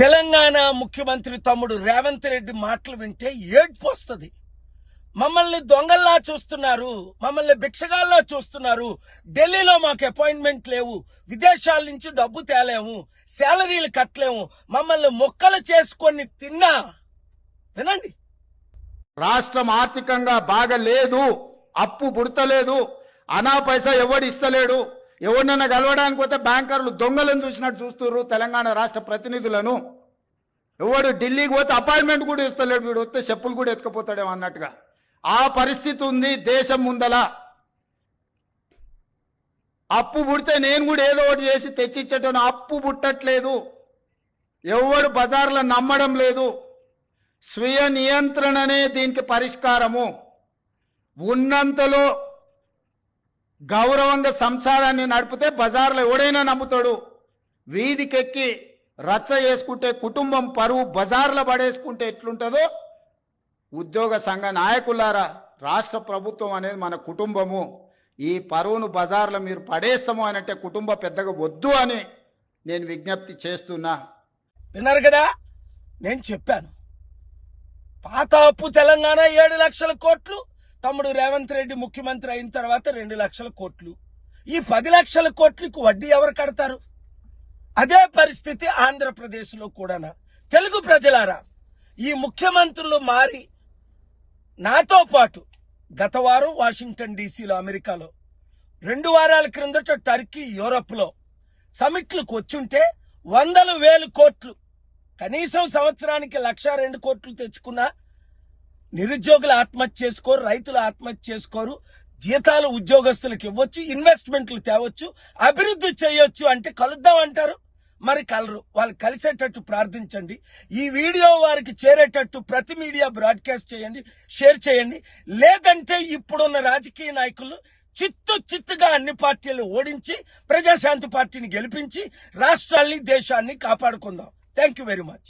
తెలంగాణ ముఖ్యమంత్రి తమ్ముడు రేవంత్ రెడ్డి మాటలు వింటే ఏడ్పు వస్తుంది. మమ్మల్ని దొంగల్లా చూస్తున్నారు, మమ్మల్ని భిక్షగాల్లా చూస్తున్నారు, ఢిల్లీలో మాకు అపాయింట్మెంట్ లేవు, విదేశాల నుంచి డబ్బు తేలేము, శాలరీలు కట్టలేము, మమ్మల్ని మొక్కలు చేసుకొని తిన్నా. వినండి, రాష్ట్రం ఆర్థికంగా బాగా లేదు, అప్పు పుడతలేదు, అనా పైసా ఎవడు ఇస్తలేడు. ఎవరినన్నా కలవడానికి పోతే బ్యాంకర్లు దొంగలను చూసినట్టు చూస్తున్నారు తెలంగాణ రాష్ట్ర ప్రతినిధులను. ఎవడు ఢిల్లీకి పోతే అపాయింట్మెంట్ కూడా ఇస్తలేడు, వీడు వస్తే చెప్పులు కూడా ఎత్తుకపోతాడేమో అన్నట్టుగా ఆ పరిస్థితి ఉంది దేశం ముందల. అప్పు పుడితే నేను కూడా ఏదో ఒకటి చేసి తెచ్చిచ్చేటోను, అప్పు పుట్టట్లేదు, ఎవడు బజార్లో నమ్మడం లేదు. స్వీయ నియంత్రణనే దీనికి పరిష్కారము. ఉన్నంతలో గౌరవంగా సంసారాన్ని నడిపితే బజార్లో ఎవడైనా నమ్ముతాడు. వీధికెక్కి రచ్చ చేసుకుంటే, కుటుంబం పరువు బజార్లో పడేసుకుంటే ఎట్లుంటుందో, ఉద్యోగ సంఘ నాయకులారా, రాష్ట్ర ప్రభుత్వం అనేది మన కుటుంబము. ఈ పరువును బజార్లో మీరు పడేస్తాము అని అంటే కుటుంబ పెద్దగా వద్దు అని నేను విజ్ఞప్తి చేస్తున్నా. విన్నారు కదా, నేను చెప్పాను. పాత అప్పు తెలంగాణ 7 లక్షల కోట్లు, తమ్ముడు రేవంత్ రెడ్డి ముఖ్యమంత్రి అయిన తర్వాత 2 లక్షల కోట్లు. ఈ 10 లక్షల కోట్లకు వడ్డీ ఎవరు కడతారు? అదే పరిస్థితి ఆంధ్రప్రదేశ్లో కూడానా? తెలుగు ప్రజలారా, ఈ ముఖ్యమంత్రులు మారి నాతో పాటు గత వారం వాషింగ్టన్ డీసీలో, అమెరికాలో, 2 వారాల క్రిందట టర్కీ, యూరోప్లో సమిట్లకు వచ్చుంటే 100,000 కోట్లు, కనీసం సంవత్సరానికి 1,02 కోట్లు తెచ్చుకున్నా నిరుద్యోగులు ఆత్మహత్య చేసుకోరు, రైతులు ఆత్మహత్య చేసుకోరు, జీతాలు ఉద్యోగస్తులకు ఇవ్వచ్చు, ఇన్వెస్ట్మెంట్లు తేవచ్చు, అభివృద్ధి చేయొచ్చు. అంటే కలుద్దాం అంటారు, మరి కలరు. వాళ్ళు కలిసేటట్టు ప్రార్థించండి. ఈ వీడియో వారికి చేరేటట్టు ప్రతి మీడియా బ్రాడ్కాస్ట్ చేయండి, షేర్ చేయండి. లేదంటే ఇప్పుడున్న రాజకీయ నాయకులు చిత్తుగా అన్ని పార్టీలు ఓడించి ప్రజాశాంతి పార్టీని గెలిపించి రాష్ట్రాల్ని, దేశాన్ని కాపాడుకుందాం. Thank you very much.